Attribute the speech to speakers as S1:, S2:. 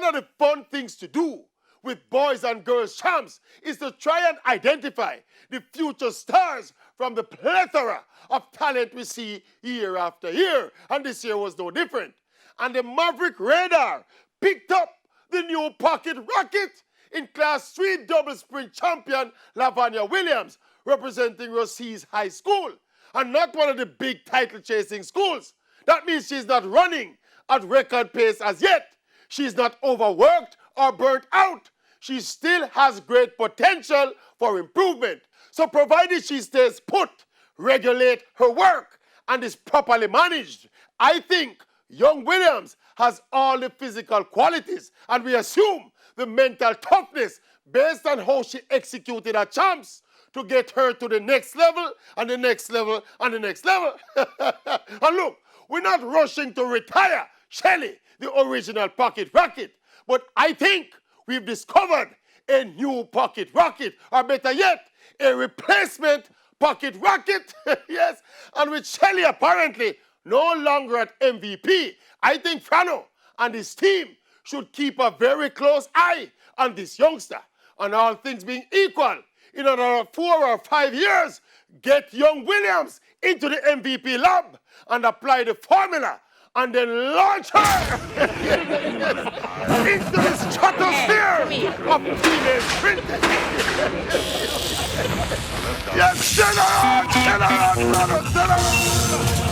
S1: of the fun things to do with boys and girls champs is to try and identify the future stars from the plethora of talent we see year after year. And this year was no different. And the Maverick Radar picked up the new pocket rocket in Class 3 double sprint champion Lavanya Williams, representing Rossi's High School, and not one of the big title-chasing schools. That means she's not running at record pace as yet. She's not overworked or burnt out. She still has great potential for improvement. So provided she stays put, regulate her work, and is properly managed, I think young Williams has all the physical qualities, and we assume the mental toughness based on how she executed her champs to get her to the next level and the next level and the next level. And look, we're not rushing to retire Shelly, the original pocket rocket, but I think we've discovered a new pocket rocket, or better yet, a replacement pocket rocket. Yes, and with Shelly apparently no longer at MVP, I think Frano and his team should keep a very close eye on this youngster. And all things being equal, in another 4 or 5 years, get young Williams into the MVP lab and apply the formula and then launch her into the stratosphere of female sprinting. Yes, send her on, brother, send her on.